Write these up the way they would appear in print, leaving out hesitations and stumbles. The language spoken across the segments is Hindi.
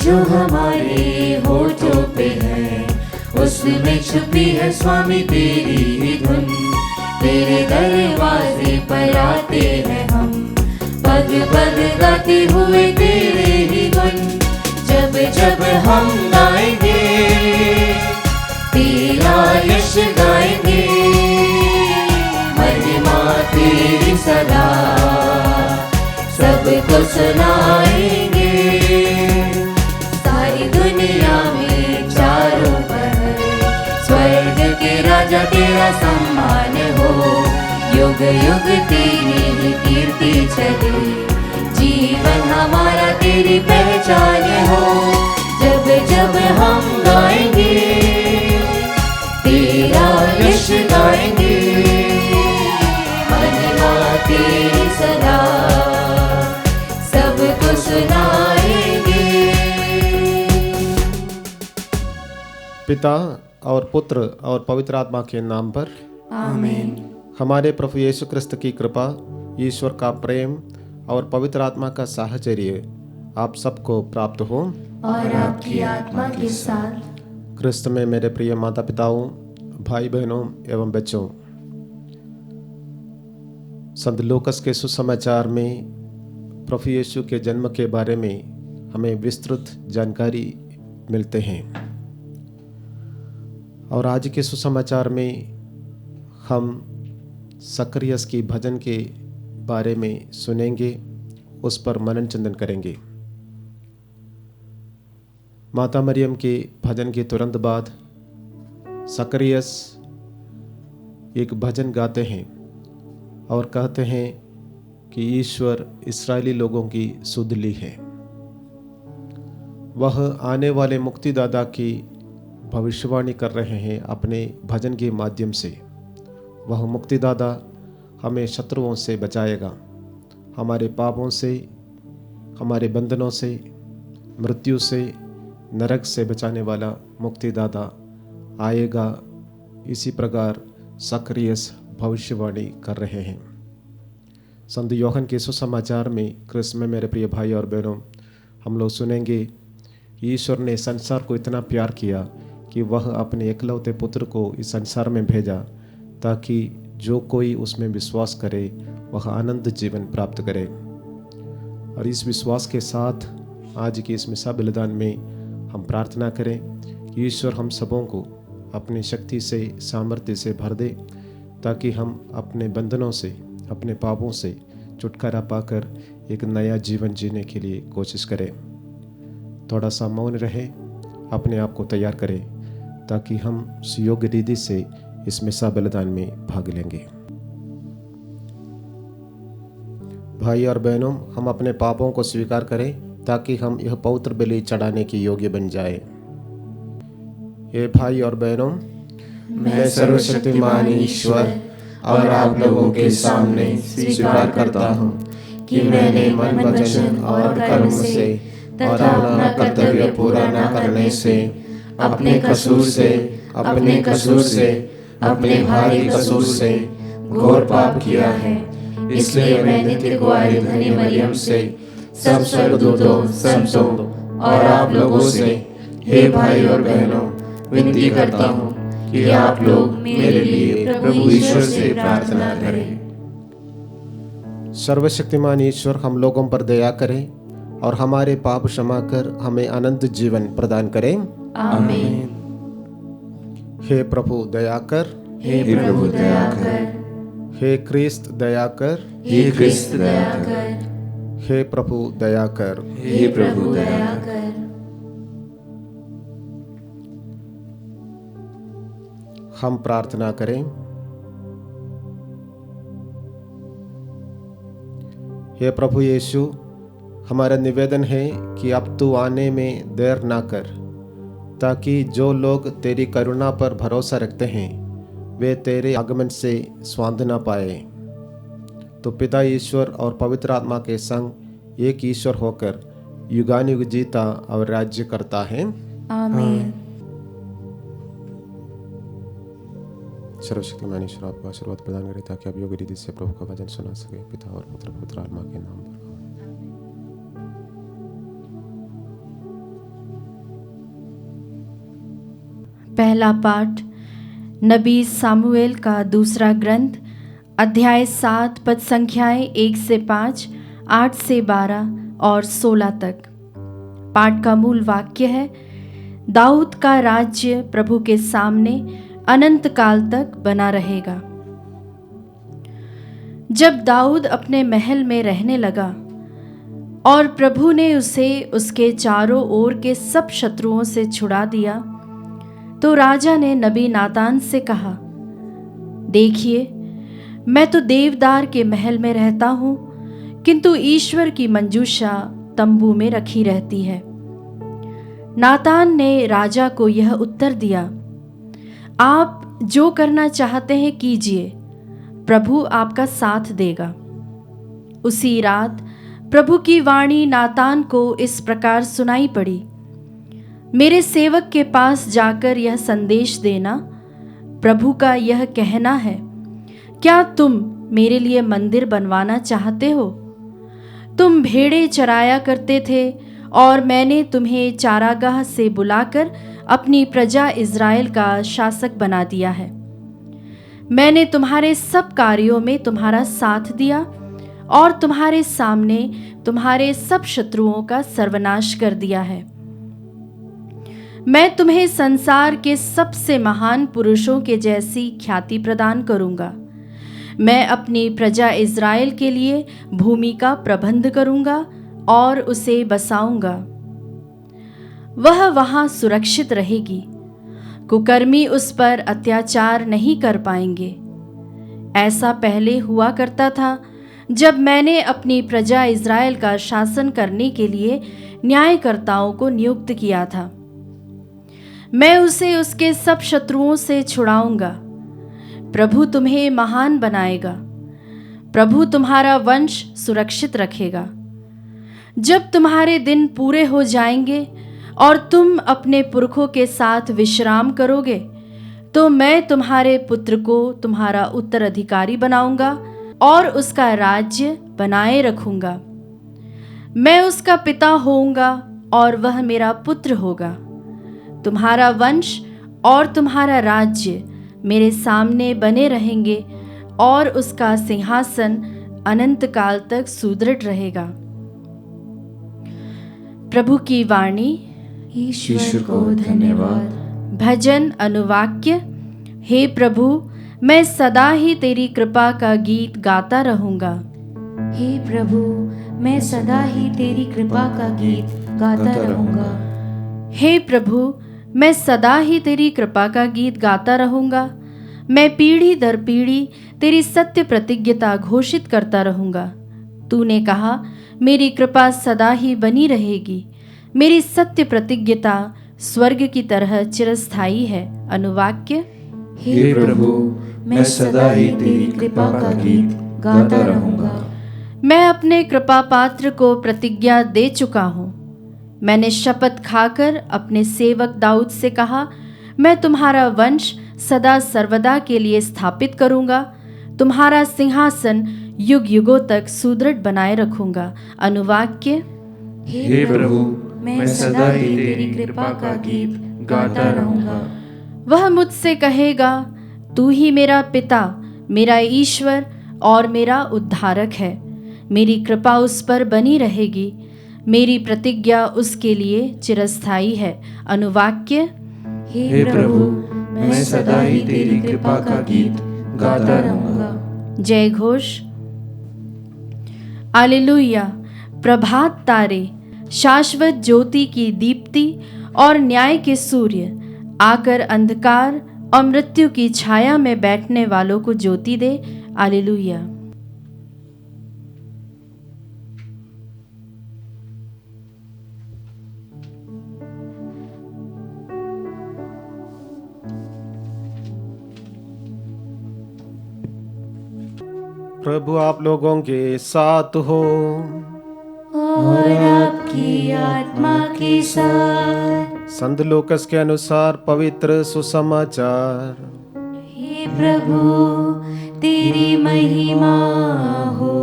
जो हमारे होठों पे है, उसमें छुपी है स्वामी तेरी ही धुन। तेरे दरवाजे पर आते हैं हम, पग पग गाते हुए तेरे ही गुण। जब जब हम गाएंगे तेरा यश गाएंगे, महिमा तेरी सदा सबको सुनाएंगे। सारी दुनिया में चारों पहर स्वर्ग के राजा तेरा सम्मान हो। युग युग तेरी ही कीर्ति चले, जीवन हमारा तेरी पहचान हो। जब जब हम गाएंगे तेरा यश गाएंगे, महिमा तेरी सदा सबको सुनाएंगे। पिता और पुत्र और पवित्र आत्मा के नाम पर आमीन। हमारे प्रभु यीशु क्रिस्त की कृपा, ईश्वर का प्रेम और पवित्र आत्मा का साहचर्य आप सबको प्राप्त हो और आपकी आत्मा के साथ। क्रिस्त में मेरे प्रिय माता पिताओं, भाई बहनों एवं बच्चों, संत लूकस के सुसमाचार में प्रभु यीशु के जन्म के बारे में हमें विस्तृत जानकारी मिलते हैं। और आज के सुसमाचार में हम सकरियस की भजन के बारे में सुनेंगे, उस पर मनन चिंतन करेंगे। माता मरियम के भजन के तुरंत बाद सकरियस एक भजन गाते हैं और कहते हैं कि ईश्वर इस्राएली लोगों की सुध ली है। वह आने वाले मुक्तिदाता की भविष्यवाणी कर रहे हैं अपने भजन के माध्यम से। वह मुक्तिदाता हमें शत्रुओं से बचाएगा, हमारे पापों से, हमारे बंधनों से, मृत्यु से, नरक से बचाने वाला मुक्तिदाता आएगा। इसी प्रकार सकरियस भविष्यवाणी कर रहे हैं। संत यूहन्ना के सुसमाचार में क्रिस्त में मेरे प्रिय भाई और बहनों, हम लोग सुनेंगे ईश्वर ने संसार को इतना प्यार किया कि वह अपने एकलौते पुत्र को इस संसार में भेजा, ताकि जो कोई उसमें विश्वास करे वह आनंद जीवन प्राप्त करे। और इस विश्वास के साथ आज की इस मिसा बलिदान में हम प्रार्थना करें कि ईश्वर हम सबों को अपनी शक्ति से, सामर्थ्य से भर दे, ताकि हम अपने बंधनों से, अपने पापों से छुटकारा पाकर एक नया जीवन जीने के लिए कोशिश करें। थोड़ा सा मौन रहे, अपने आप को तैयार करें, ताकि हम सुयोग्य रीति से इस मिसा बलिदान में भाग लेंगे। भाई और बहनों, हम अपने पापों को स्वीकार करें ताकि हम यह पवित्र बलि चढ़ाने के योग्य बन जाए। ये भाई और बहनों, मैं सर्वशक्तिमान ईश्वर और आप लोगों के सामने स्वीकार करता हूँ कि मैंने मन, वचन और कर्म से तथा अपना कर्तव्य पूरा न करने से, अपने कसूर से, अपने भारी कसूर से घोर पाप किया है। इसलिए मैं नित्य कुंवारी धनी मरियम से, सब स्वर्गदूतों, संतों और आप लोगों से, हे भाई और बहनों, विनती करता हूँ कि आप लोग मेरे लिए प्रभु ईश्वर से प्रार्थना करें। सर्वशक्तिमान ईश्वर हम लोगों पर दया करें और हमारे पाप क्षमा कर हमें अनंत जीवन प्रदान करें। आमीन। हे प्रभु दया कर, हे प्रभु दया कर, हे क्रिस्त दया कर, हे क्रिस्त दया कर, हे प्रभु दया कर। हे प्रभु दया कर। हम प्रार्थना करें। हे प्रभु यीशु, हमारा निवेदन है कि अब तू आने में देर ना कर, ताकि जो लोग तेरी करुणा पर भरोसा रखते हैं वे तेरे आगमन से स्वांध न पाए। तो पिता ईश्वर और पवित्र आत्मा के संग एक ईश्वर होकर युगानुयुग जीता और राज्य करता है। आमीन। सर्वशक्तिमान ईश्वर आपको आशीर्वाद प्रदान करे, ताकि आप योग्य रीति से प्रभु का वचन सुना सके। पिता और पुत्र पवित्र आत्मा के नाम पर। पहला पाठ नबी सामुएल का दूसरा ग्रंथ, अध्याय 7, पद संख्याएं 1 से 5, 8 से 12 और 16 तक। पाठ का मूल वाक्य है, दाऊद का राज्य प्रभु के सामने अनंत काल तक बना रहेगा। जब दाऊद अपने महल में रहने लगा और प्रभु ने उसे उसके चारों ओर के सब शत्रुओं से छुड़ा दिया, तो राजा ने नबी नातान से कहा, देखिए, मैं तो देवदार के महल में रहता हूँ, किंतु ईश्वर की मंजूषा तंबू में रखी रहती है। नातान ने राजा को यह उत्तर दिया, आप जो करना चाहते हैं कीजिए, प्रभु आपका साथ देगा। उसी रात प्रभु की वाणी नातान को इस प्रकार सुनाई पड़ी, मेरे सेवक के पास जाकर यह संदेश देना, प्रभु का यह कहना है, क्या तुम मेरे लिए मंदिर बनवाना चाहते हो? तुम भेड़ें चराया करते थे और मैंने तुम्हें चारागाह से बुलाकर अपनी प्रजा इज़राइल का शासक बना दिया है। मैंने तुम्हारे सब कार्यों में तुम्हारा साथ दिया और तुम्हारे सामने तुम्हारे सब शत्रुओं का सर्वनाश कर दिया है। मैं तुम्हें संसार के सबसे महान पुरुषों के जैसी ख्याति प्रदान करूंगा। मैं अपनी प्रजा इज़राइल के लिए भूमि का प्रबंध करूंगा और उसे बसाऊंगा। वह वहां सुरक्षित रहेगी, कुकर्मी उस पर अत्याचार नहीं कर पाएंगे। ऐसा पहले हुआ करता था, जब मैंने अपनी प्रजा इज़राइल का शासन करने के लिए न्यायकर्ताओं को नियुक्त किया था। मैं उसे उसके सब शत्रुओं से छुड़ाऊंगा। प्रभु तुम्हें महान बनाएगा, प्रभु तुम्हारा वंश सुरक्षित रखेगा। जब तुम्हारे दिन पूरे हो जाएंगे और तुम अपने पुरखों के साथ विश्राम करोगे, तो मैं तुम्हारे पुत्र को तुम्हारा उत्तराधिकारी बनाऊंगा और उसका राज्य बनाए रखूंगा। मैं उसका पिता होऊंगा और वह मेरा पुत्र होगा। तुम्हारा वंश और तुम्हारा राज्य मेरे सामने बने रहेंगे और उसका सिंहासन अनंत काल तक सुदृढ़ रहेगा। प्रभु की वाणी। ईश्वर को धन्यवाद। भजन अनुवाक्य। हे प्रभु, मैं सदा ही तेरी कृपा का गीत गाता रहूंगा। हे प्रभु, मैं सदा ही तेरी कृपा का गीत गाता रहूंगा। हे प्रभु, मैं सदा ही तेरी कृपा का गीत गाता रहूंगा। मैं पीढ़ी दर पीढ़ी तेरी सत्य प्रतिज्ञता घोषित करता रहूंगा। तूने कहा, मेरी कृपा सदा ही बनी रहेगी। मेरी सत्य प्रतिज्ञता स्वर्ग की तरह चिरस्थायी है। अनुवाक्य। हे प्रभु, मैं सदा ही तेरी कृपा का गीत गाता रहूंगा। मैं अपने कृपा पात्र को प्रतिज्ञा दे चुका हूँ। मैंने शपथ खाकर अपने सेवक दाऊद से कहा, मैं तुम्हारा वंश सदा सर्वदा के लिए स्थापित करूंगा, तुम्हारा सिंहासन युग युगों तक सुदृढ़ बनाए रखूंगा। अनुवाक्य। हे प्रभु, मैं सदा ही तेरी कृपा का गीत गाता रहूंगा। वह मुझसे कहेगा, तू ही मेरा पिता, मेरा ईश्वर और मेरा उद्धारक है। मेरी कृपा उस पर बनी रहेगी, मेरी प्रतिज्ञा उसके लिए चिरस्थायी है। अनुवाक्य। हे प्रभु, मैं सदा ही तेरी कृपा का गीत गाता रहूंगा। जय घोष। हालेलुया। प्रभात तारे, शाश्वत ज्योति की दीप्ति और न्याय के सूर्य आकर अंधकार और मृत्यु की छाया में बैठने वालों को ज्योति दे। हालेलुया। प्रभु आप लोगों के साथ हो और आपकी आत्मा के साथ। संत लूकस के अनुसार पवित्र सुसमाचार। हे प्रभु, तेरी महिमा हो।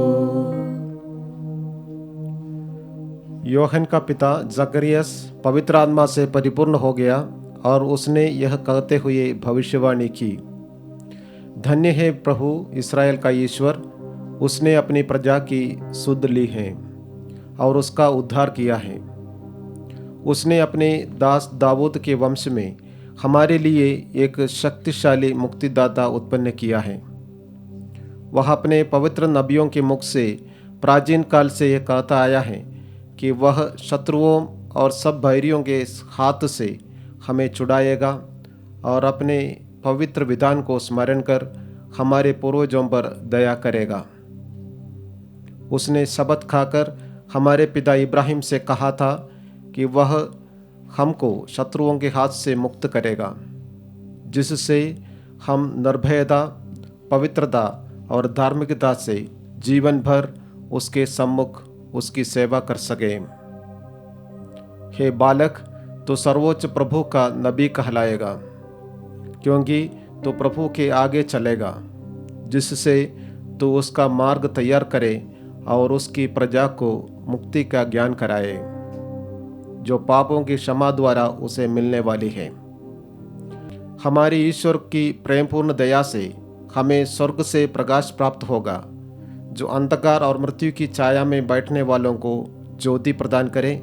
योहन का पिता जकरियस पवित्र आत्मा से परिपूर्ण हो गया और उसने यह कहते हुए भविष्यवाणी की, धन्य है प्रभु इस्राएल का ईश्वर, उसने अपनी प्रजा की सुध ली है और उसका उद्धार किया है। उसने अपने दास दाऊद के वंश में हमारे लिए एक शक्तिशाली मुक्तिदाता उत्पन्न किया है। वह अपने पवित्र नबियों के मुख से प्राचीन काल से यह कहता आया है कि वह शत्रुओं और सब बैरियों के हाथ से हमें छुड़ाएगा और अपने पवित्र विधान को स्मरण कर हमारे पूर्वजों पर दया करेगा। उसने शपथ खाकर हमारे पिता इब्राहिम से कहा था कि वह हमको शत्रुओं के हाथ से मुक्त करेगा, जिससे हम निर्भयता, पवित्रता और धार्मिकता से जीवन भर उसके सम्मुख उसकी सेवा कर सके। हे बालक, तो सर्वोच्च प्रभु का नबी कहलाएगा, क्योंकि तो प्रभु के आगे चलेगा, जिससे तो उसका मार्ग तैयार करे और उसकी प्रजा को मुक्ति का ज्ञान कराए, जो पापों की क्षमा द्वारा उसे मिलने वाली है। हमारी ईश्वर की प्रेमपूर्ण दया से हमें स्वर्ग से प्रकाश प्राप्त होगा, जो अंधकार और मृत्यु की छाया में बैठने वालों को ज्योति प्रदान करे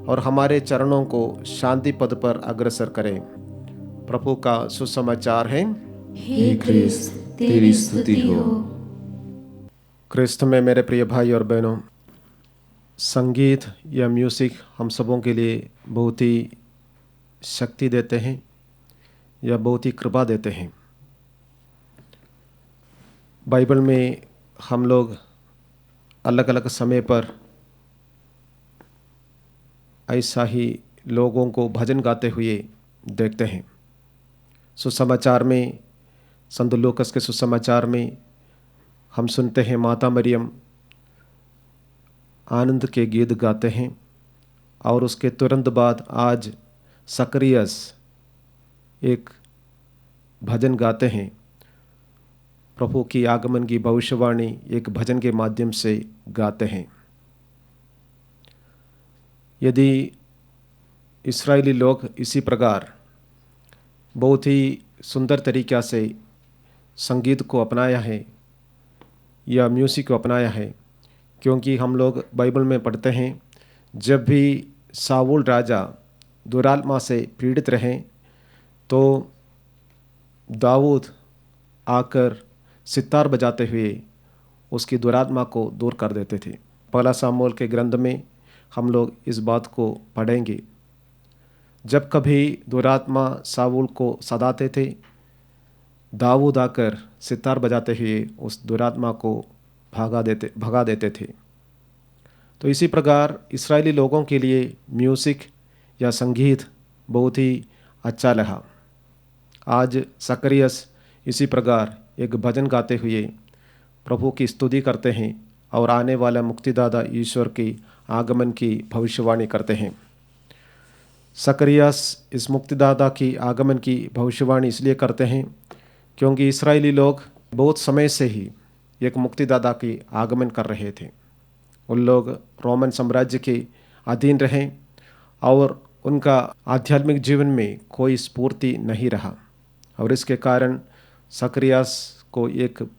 और हमारे चरणों को शांति पद पर अग्रसर करे। प्रभु का सुसमाचार है। हे क्रिस्त, तेरी स्तुति हो। क्रिस्त में मेरे प्रिय भाई और बहनों, संगीत या म्यूज़िक हम सबों के लिए बहुत ही शक्ति देते हैं या बहुत ही कृपा देते हैं। बाइबल में हम लोग अलग अलग समय पर ऐसा ही लोगों को भजन गाते हुए देखते हैं। सुसमाचार में, संत लूकस के सुसमाचार में हम सुनते हैं माता मरियम आनंद के गीत गाते हैं, और उसके तुरंत बाद आज सकरियस एक भजन गाते हैं। प्रभु की आगमन की भविष्यवाणी एक भजन के माध्यम से गाते हैं। यदि इस्राएली लोग इसी प्रकार बहुत ही सुंदर तरीक़ा से संगीत को अपनाया है या म्यूज़िक को अपनाया है, क्योंकि हम लोग बाइबल में पढ़ते हैं जब भी साउल राजा दुरात्मा से पीड़ित रहे तो दाऊद आकर सितार बजाते हुए उसकी दुरात्मा को दूर कर देते थे। पहला सामुएल के ग्रंथ में हम लोग इस बात को पढ़ेंगे। जब कभी दुरात्मा साउल को सताते थे, दाऊद आकर सितार बजाते हुए उस दुरात्मा को भगा देते थे। तो इसी प्रकार इस्राएली लोगों के लिए म्यूज़िक या संगीत बहुत ही अच्छा लगा। आज सकरियस इसी प्रकार एक भजन गाते हुए प्रभु की स्तुति करते हैं और आने वाला मुक्तिदाता ईश्वर की आगमन की भविष्यवाणी करते हैं। सकरियस इस मुक्तिदाता की आगमन की भविष्यवाणी इसलिए करते हैं क्योंकि इस्राएली लोग बहुत समय से ही एक मुक्तिदाता की आगमन कर रहे थे। उन लोग रोमन साम्राज्य के अधीन रहे और उनका आध्यात्मिक जीवन में कोई स्फूर्ति नहीं रहा, और इसके कारण सकरियस को एक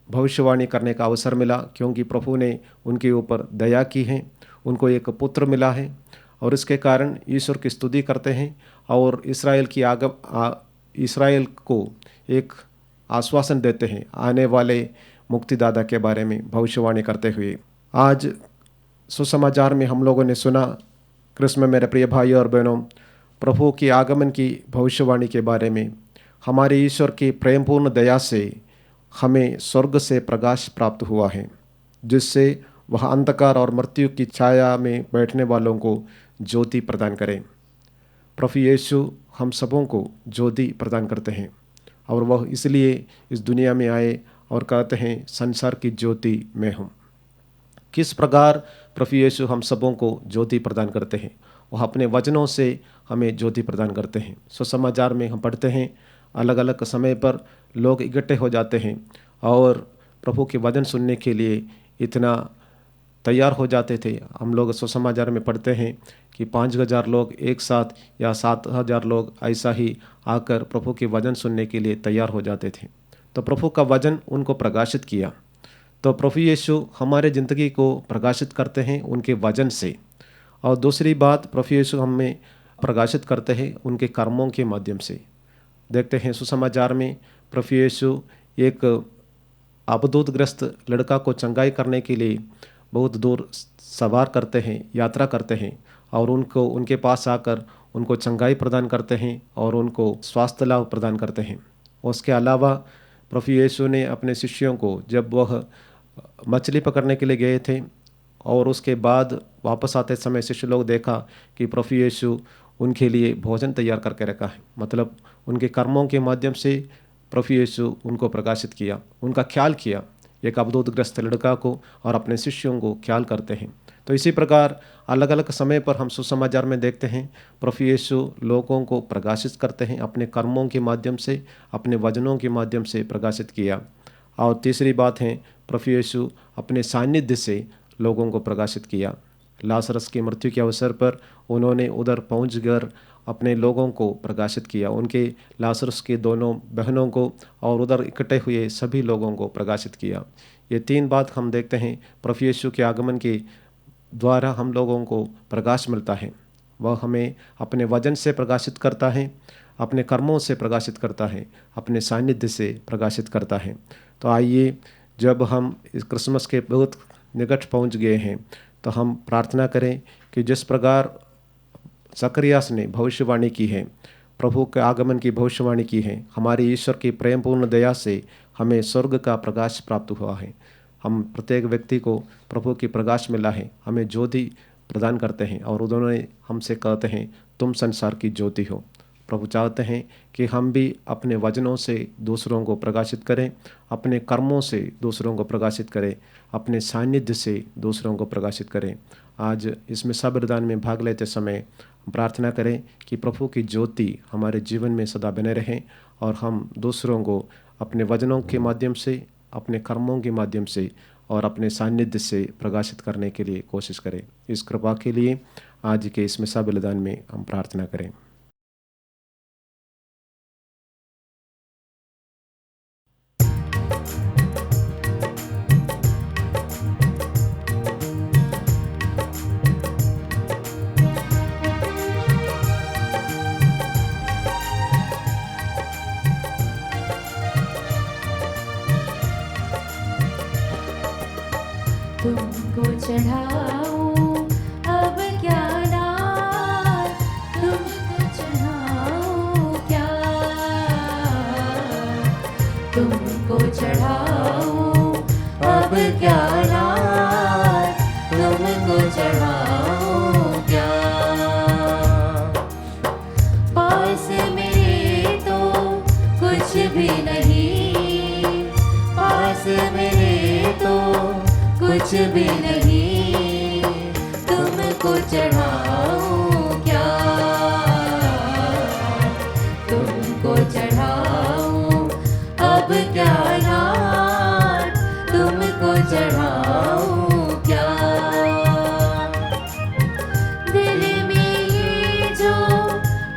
भविष्यवाणी करने का अवसर मिला, क्योंकि प्रभु ने उनके ऊपर दया की है, उनको एक पुत्र मिला है, और इसके कारण ईश्वर की स्तुति करते हैं और इस्राएल को एक आश्वासन देते हैं आने वाले मुक्तिदाता के बारे में भविष्यवाणी करते हुए। आज सुसमाचार में हम लोगों ने सुना, कृष्ण में मेरे प्रिय भाई और बहनों, प्रभु की आगमन की भविष्यवाणी के बारे में। हमारे ईश्वर की प्रेमपूर्ण दया से हमें स्वर्ग से प्रकाश प्राप्त हुआ है, जिससे वह अंधकार और मृत्यु की छाया में बैठने वालों को ज्योति प्रदान करें। प्रभु यीशु हम सबों को ज्योति प्रदान करते हैं, और वह इसलिए इस दुनिया में आए और कहते हैं संसार की ज्योति मैं हूँ। किस प्रकार प्रभु यीशु हम सबों को ज्योति प्रदान करते हैं? वह अपने वचनों से हमें ज्योति प्रदान करते हैं। सुसमाचार में हम पढ़ते हैं अलग अलग समय पर लोग इकट्ठे हो जाते हैं और प्रभु के वचन सुनने के लिए इतना तैयार हो जाते थे। हम लोग सुसमाचार में पढ़ते हैं कि 5,000 लोग एक साथ या 7,000 लोग ऐसा ही आकर प्रभु के वचन सुनने के लिए तैयार हो जाते थे। तो प्रभु का वचन उनको प्रकाशित किया। तो प्रभु यीशु हमारे ज़िंदगी को प्रकाशित करते हैं उनके वचन से। और दूसरी बात, प्रभु यीशु हमें प्रकाशित करते हैं उनके कर्मों के माध्यम से। देखते हैं सुसमाचार में प्रभु यीशु एक अवधूतग्रस्त लड़का को चंगाई करने के लिए बहुत दूर सवार करते हैं, यात्रा करते हैं और उनको उनके पास आकर उनको चंगाई प्रदान करते हैं और उनको स्वास्थ्य लाभ प्रदान करते हैं। उसके अलावा प्रभु यीशु ने अपने शिष्यों को, जब वह मछली पकड़ने के लिए गए थे और उसके बाद वापस आते समय शिष्य लोग देखा कि प्रभु यीशु उनके लिए भोजन तैयार करके रखा है। मतलब उनके कर्मों के माध्यम से प्रभु यीशु उनको प्रकाशित किया, उनका ख्याल किया। एक अवधूतग्रस्त लड़का को और अपने शिष्यों को ख्याल करते हैं। तो इसी प्रकार अलग अलग समय पर हम सुसमाचार में देखते हैं प्रभु यीशु लोगों को प्रकाशित करते हैं, अपने कर्मों के माध्यम से, अपने वचनों के माध्यम से प्रकाशित किया। और तीसरी बात है, प्रभु यीशु अपने सानिध्य से लोगों को प्रकाशित किया। लाजरस की मृत्यु के अवसर पर उन्होंने उधर पहुंचकर अपने लोगों को प्रकाशित किया, उनके लाजरस के दोनों बहनों को और उधर इकट्ठे हुए सभी लोगों को प्रकाशित किया। ये तीन बात हम देखते हैं प्रभु यीशु के आगमन के द्वारा हम लोगों को प्रकाश मिलता है। वह हमें अपने वचन से प्रकाशित करता है, अपने कर्मों से प्रकाशित करता है, अपने सानिध्य से प्रकाशित करता है। तो आइए, जब हम इस क्रिसमस के बहुत निकट पहुंच गए हैं, तो हम प्रार्थना करें कि जिस प्रकार जकरियास ने भविष्यवाणी की है, प्रभु के आगमन की भविष्यवाणी की है, हमारी ईश्वर की प्रेमपूर्ण दया से हमें स्वर्ग का प्रकाश प्राप्त हुआ है। हम प्रत्येक व्यक्ति को प्रभु की प्रकाश मिला है, हमें ज्योति प्रदान करते हैं और उन्होंने हमसे कहते हैं तुम संसार की ज्योति हो। प्रभु चाहते हैं कि हम भी अपने वचनों से दूसरों को प्रकाशित करें, अपने कर्मों से दूसरों को प्रकाशित करें, अपने सानिध्य से दूसरों को प्रकाशित करें। आज इसमें सब बलिदान में भाग लेते समय प्रार्थना करें कि प्रभु की ज्योति हमारे जीवन में सदा बने रहें और हम दूसरों को अपने वचनों के माध्यम से, अपने कर्मों के माध्यम से और अपने सानिध्य से प्रकाशित करने के लिए कोशिश करें। इस कृपा के लिए आज के इसमें सब बलिदान में हम प्रार्थना करें। तुमको चढ़ाऊं अब क्या नाथ, तुमको चढ़ाऊं क्या, तुमको चढ़ाऊं अब क्या नाथ, तुमको चढ़ाऊं क्या। पास मेरे तो कुछ भी नहीं, पास मेरे तो कुछ भी नहीं, तुमको चढ़ाऊं क्या, तुमको चढ़ाऊं अब क्या नाथ, तुमको चढ़ाऊं क्या। दिल में ये जो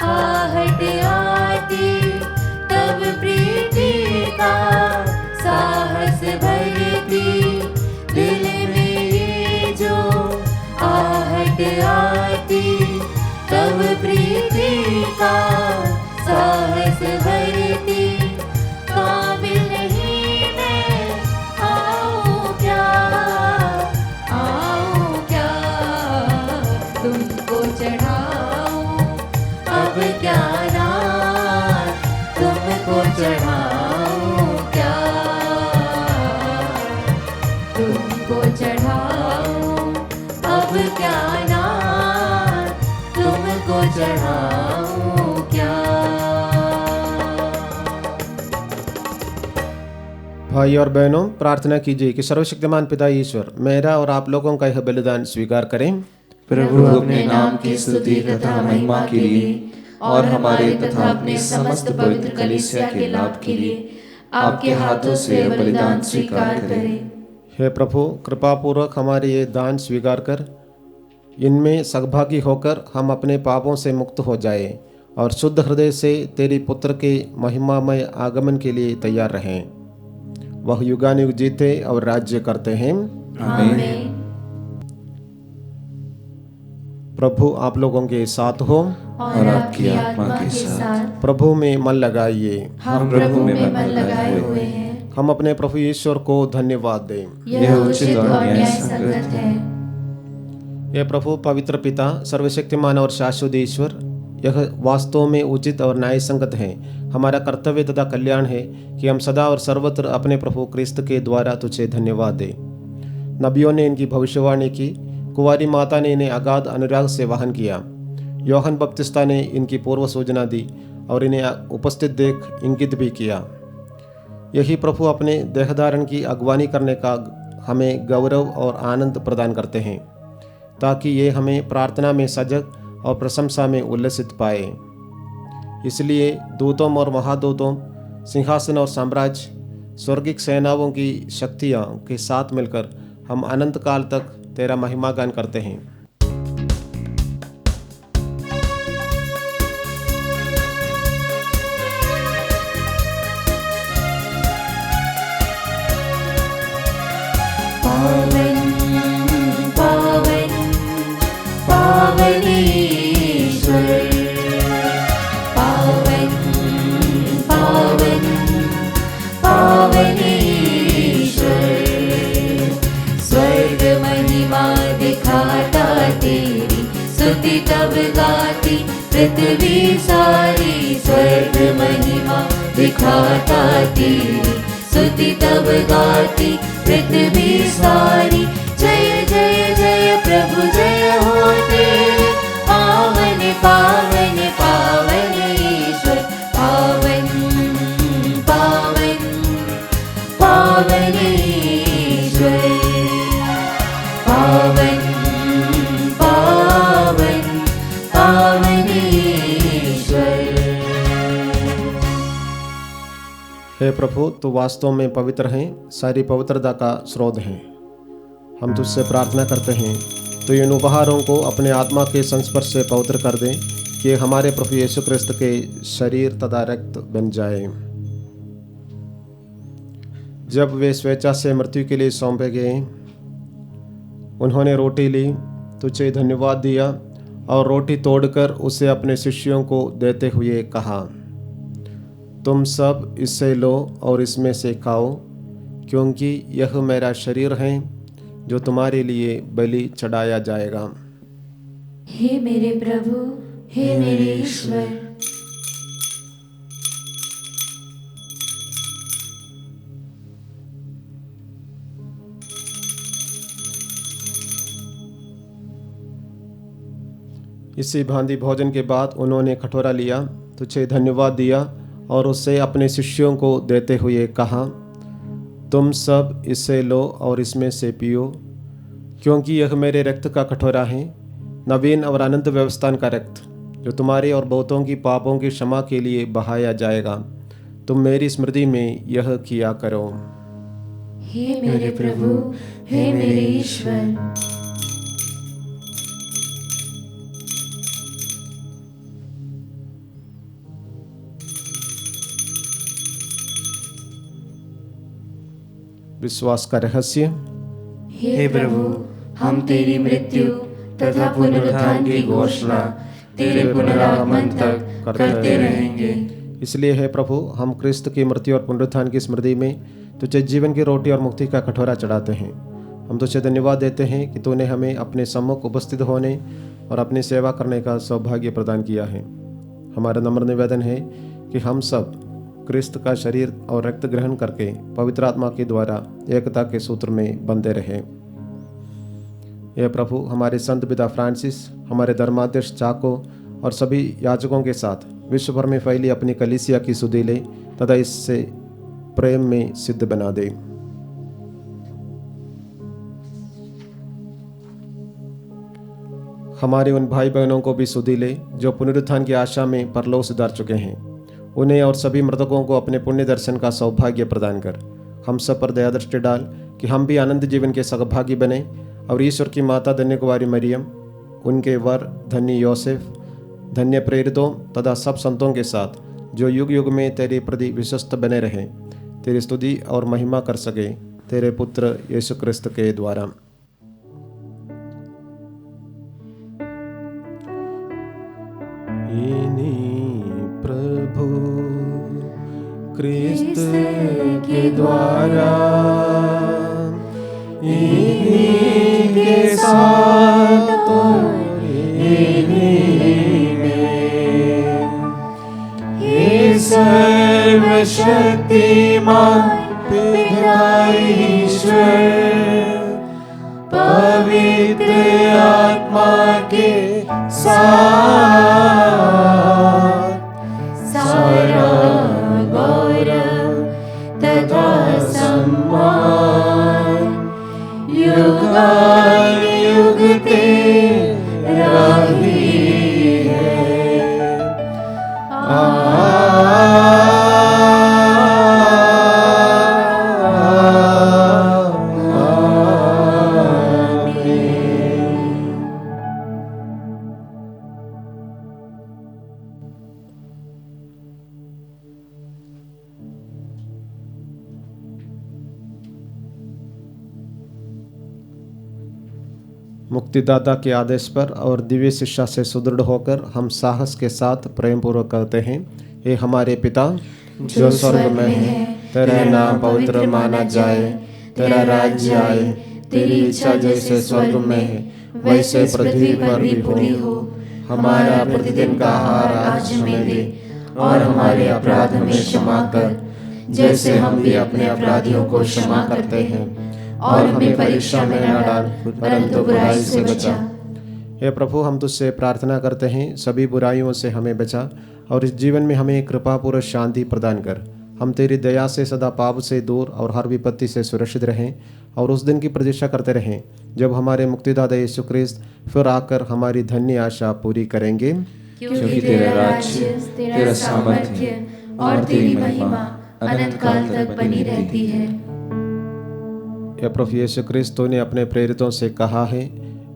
आहट आती, तब प्रीति का साहस भरती, दिल में ये जो आहट आती, तब प्रीति का साहस भरती। काबिल नहीं मैं आऊं क्या, आऊं क्या, तुमको चढ़ाऊं अब क्या नाथ, तुमको चढ़ाऊं क्या, तुमको चढ़ाऊं अब क्या नाथ, तुमको चढ़ाऊं क्या। भाई और बहनों, प्रार्थना कीजिए कि सर्वशक्तिमान पिता ईश्वर मेरा और आप लोगों का यह बलिदान स्वीकार करें। प्रभु अपने नाम की स्तुति तथा महिमा के लिए और हमारे तथा अपने समस्त पवित्र कलीसिया के लाभ के लिए आपके हाथों से यह बलिदान स्वीकार करें। हे प्रभु, कृपापूर्वक हमारे ये दान स्वीकार कर इनमें सहभागी होकर हम अपने पापों से मुक्त हो जाए और शुद्ध हृदय से तेरी पुत्र के महिमामय आगमन के लिए तैयार रहें। वह युगानुयुग जीते और राज्य करते हैं। आमीन। प्रभु आप लोगों के साथ हो और आपकी आत्मा के साथ। प्रभु में मन लगाइए। हम प्रभु में मन लगाए हुए हैं। हम अपने प्रभु ईश्वर को धन्यवाद दें। यह उचित और न्याय संगत है। यह प्रभु पवित्र पिता, सर्वशक्तिमान और शाश्वत ईश्वर, यह वास्तव में उचित और न्याय संगत है। हमारा कर्तव्य तथा कल्याण है कि हम सदा और सर्वत्र अपने प्रभु क्रिस्त के द्वारा तुझे धन्यवाद दें। नबियों ने इनकी भविष्यवाणी की, कुंवारी माता ने इन्हें अगाध अनुराग से वाहन किया, यूहन्ना बपतिस्ता ने इनकी पूर्व सूचना दी और इन्हें उपस्थित देख इंगित भी किया। यही प्रभु अपने देहधारण की अगवानी करने का हमें गौरव और आनंद प्रदान करते हैं, ताकि ये हमें प्रार्थना में सजग और प्रशंसा में उल्लसित पाए। इसलिए दूतों और महादूतों, सिंहासन और साम्राज्य, स्वर्गिक सेनाओं की शक्तियाँ के साथ मिलकर हम अनंत काल तक तेरा महिमा गान करते हैं। पावन पावन पावन ईश्वर, पावन पावन पावन ईश्वर, स्वर्ग महिमा दिखाता तेरी स्तुति तब गाती पृथ्वी सारी। स्वर्ग महिमा दिखाता तेरी स्तुति तब गाती पृथ्वी सारी। जय जय जय प्रभु जय हो तेरे, पावन पावन पावन ईश्वर, पावन पावन पावन ईश्वर, पावन पावन पावन ईश्वर। हे प्रभु, तू वास्तव में पवित्र हैं, सारी पवित्रता का स्रोत हैं। हम तुझसे प्रार्थना करते हैं तो इन उपहारों को अपने आत्मा के संस्पर्श से पवित्र कर दें कि हमारे प्रभु यीशु क्रिस्त के शरीर तथा रक्त बन जाए। जब वे स्वेच्छा से मृत्यु के लिए सौंपे गए, उन्होंने रोटी ली, तुझे धन्यवाद दिया और रोटी तोड़कर उसे अपने शिष्यों को देते हुए कहा, तुम सब इससे लो और इसमें से खाओ, क्योंकि यह मेरा शरीर है जो तुम्हारे लिए बलि चढ़ाया जाएगा। हे मेरे प्रभु, हे मेरे ईश्वर। इसी भांति भोजन के बाद उन्होंने कटोरा लिया, तुझे धन्यवाद दिया और उसे अपने शिष्यों को देते हुए कहा, तुम सब इससे लो और इसमें से पियो, क्योंकि यह मेरे रक्त का कटोरा है, नवीन और अनंत व्यवस्थान का रक्त, जो तुम्हारे और बहुतों की पापों की क्षमा के लिए बहाया जाएगा। तुम मेरी स्मृति में यह किया करो। हे मेरे प्रभु, हे मेरे ईश्वर। विश्वास का रहस्य। हे प्रभु, हम तेरी मृत्यु तथा पुनरुत्थान की घोषणा तेरे पुनरागमन तक करते रहेंगे। इसलिए हे प्रभु, हम क्रिस्त की मृत्यु और पुनरुत्थान की स्मृति में तुझे जीवन की रोटी और मुक्ति का कटोरा चढ़ाते हैं। हम तुझे धन्यवाद देते हैं कि तूने हमें अपने सम्मुख उपस्थित होने और अपनी सेवा करने का सौभाग्य प्रदान किया है। हमारा नम्र निवेदन है कि हम सब क्रिस्त का शरीर और रक्त ग्रहण करके पवित्र आत्मा के द्वारा एकता के सूत्र में बंधे रहें। यह प्रभु हमारे संत पिता फ्रांसिस, हमारे धर्माध्यक्ष चाको और सभी याजकों के साथ विश्व भर में फैली अपनी कलीसिया की सुधि ले तथा इससे प्रेम में सिद्ध बना दे। हमारे उन भाई बहनों को भी सुधि ले जो पुनरुत्थान की आशा में परलोक सिधार चुके हैं। उन्हें और सभी मृतकों को अपने पुण्य दर्शन का सौभाग्य प्रदान कर। हम सब पर दया दृष्टि डाल कि हम भी आनंद जीवन के सहभागी बने और ईश्वर की माता धन्य कुमारी मरियम, उनके वर धन्य योसेफ, धन्य प्रेरितों तथा सब संतों के साथ जो युग युग में तेरे प्रति विश्वस्त बने रहें, तेरी स्तुति और महिमा कर सके तेरे पुत्र यीशु क्रिस्त के द्वारा। प्रभु क्रिस्त के द्वारा इन्हीं के साथ और इन्हीं में हे सर्वशक्तिमान पिता ईश्वर पवित्र आत्मा के साथ सारा गौरव तथा सम्मान युगानुयुग तेरा ही है। मुक्तिदाता के आदेश पर और दिव्य शिक्षा से सुदृढ़ होकर हम साहस के साथ प्रेम पूर्वक करते हैं। हे हमारे पिता जो स्वर्ग में है, तेरा नाम पवित्र माना जाए, तेरा राज्य आए, तेरी इच्छा जैसे स्वर्ग में है वैसे पृथ्वी पर भी हो। हमारा प्रतिदिन का आहार आज हमें दे और हमारे अपराध हमें क्षमा कर जैसे हम भी अपने अपराधियों को क्षमा करते हैं, और हमें परीक्षा में न डाल परंतु बुराई से बचा। हे प्रभु, हम तुझसे प्रार्थना करते हैं सभी बुराइयों से हमें बचा और इस जीवन में हमें कृपापूर्वक शांति प्रदान कर। हम तेरी दया से सदा पाप से दूर और हर विपत्ति से सुरक्षित रहें और उस दिन की प्रतीक्षा करते रहें जब हमारे मुक्तिदाता यीशु क्रिस्त फिर आकर हमारी धन्य आशा पूरी करेंगे। क्योंकि तेरा राज्य, तेरा सामर्थ्य और तेरी महिमा अनंत काल तक बनी रहती है। या प्रभु यीशु क्रिस्त ने अपने प्रेरितों से कहा है,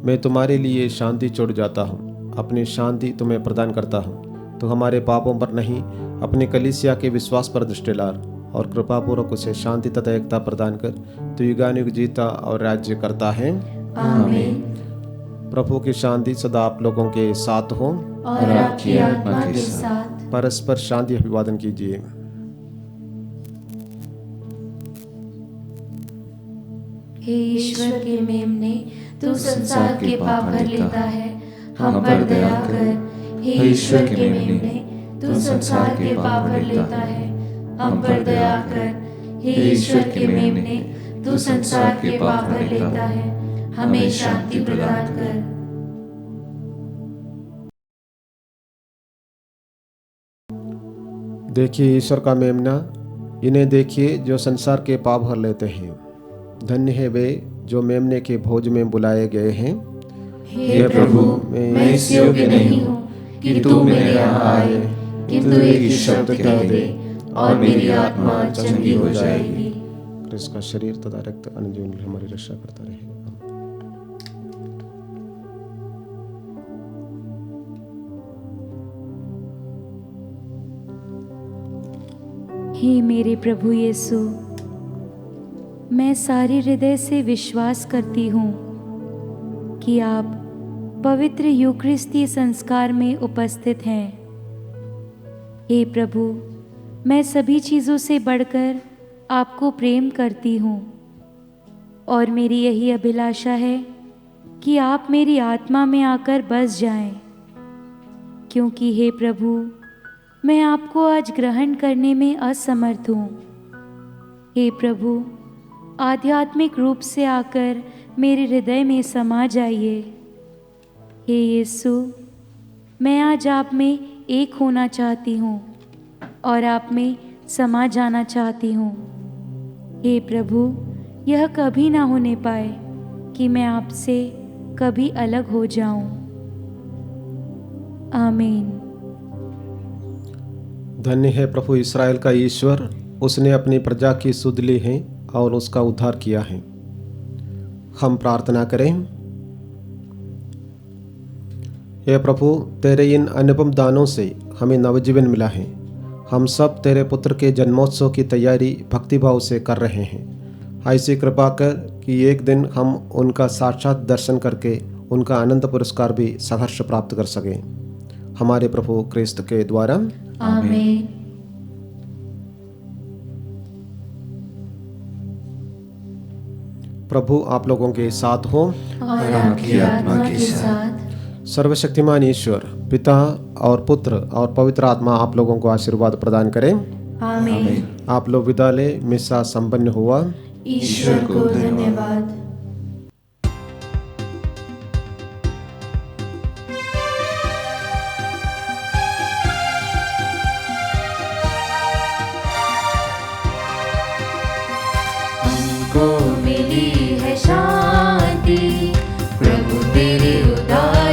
मैं तुम्हारे लिए शांति छोड़ जाता हूँ, अपनी शांति तुम्हें प्रदान करता हूँ। तो हमारे पापों पर नहीं, अपनी कलीसिया के विश्वास पर दृष्टि डाल और कृपापूर्वक उसे शांति तथा एकता प्रदान कर तो युगानुयुग जीता और राज्य करता है। आमीन। प्रभु की शांति सदा आप लोगों के साथ हो और आपकी आत्मा के साथ। परस्पर शांति अभिवादन कीजिए। हे ईश्वर के मेमने, तू संसार के पाप भर लेता है, हम पर दया कर। हे ईश्वर के मेमने, तू संसार के पाप भर लेता है, हम पर दया कर। हे ईश्वर के मेमने, तू संसार के पाप भर लेता है, हमें शांति प्रदान कर। देखिए ईश्वर का मेमना, इन्हें देखिए जो संसार के पाप भर लेते हैं। धन्य है वे जो मेमने के भोज में बुलाए गए हैं। हे प्रभु, मैं इस योग्य नहीं हूँ कि तू मेरे यहाँ आए, किंतु एक शब्द कह दे और मेरी आत्मा चंगी हो जाएगी। क्रिस्त का शरीर तथा रक्त अनंत जीवन में हमारी रक्षा करता रहेगा। हे मेरे प्रभु यीशु, मैं सारे हृदय से विश्वास करती हूँ कि आप पवित्र यूक्रिस्तीय संस्कार में उपस्थित हैं। हे प्रभु, मैं सभी चीज़ों से बढ़कर आपको प्रेम करती हूँ और मेरी यही अभिलाषा है कि आप मेरी आत्मा में आकर बस जाएं, क्योंकि हे प्रभु, मैं आपको आज ग्रहण करने में असमर्थ हूँ। हे प्रभु, आध्यात्मिक रूप से आकर मेरे हृदय में समा जाइए। हे यीशु, मैं आज आप में एक होना चाहती हूँ और आप में समा जाना चाहती हूँ। हे प्रभु, यह कभी ना होने पाए कि मैं आपसे कभी अलग हो जाऊं। आमीन। धन्य है प्रभु इस्राएल का ईश्वर, उसने अपनी प्रजा की सुध ली है और उसका उद्धार किया है। हम प्रार्थना करें। हे प्रभु, तेरे इन अनुपम दानों से हमें नवजीवन मिला है। हम सब तेरे पुत्र के जन्मोत्सव की तैयारी भक्तिभाव से कर रहे हैं। ऐसी कृपा कर कि एक दिन हम उनका साक्षात दर्शन करके उनका आनंद पुरस्कार भी सहर्ष प्राप्त कर सकें। हमारे प्रभु क्रिस्त के द्वारा। आमीन। प्रभु आप लोगों के साथ हो और आपकी आत्मा के साथ। सर्वशक्तिमान ईश्वर पिता और पुत्र और पवित्र आत्मा आप लोगों को आशीर्वाद प्रदान करें। आमीन। आप लोग विदा ले। मिसा संपन्न हुआ। ईश्वर को धन्यवाद। हमको मिली है शांति, प्रभु तेरे उदार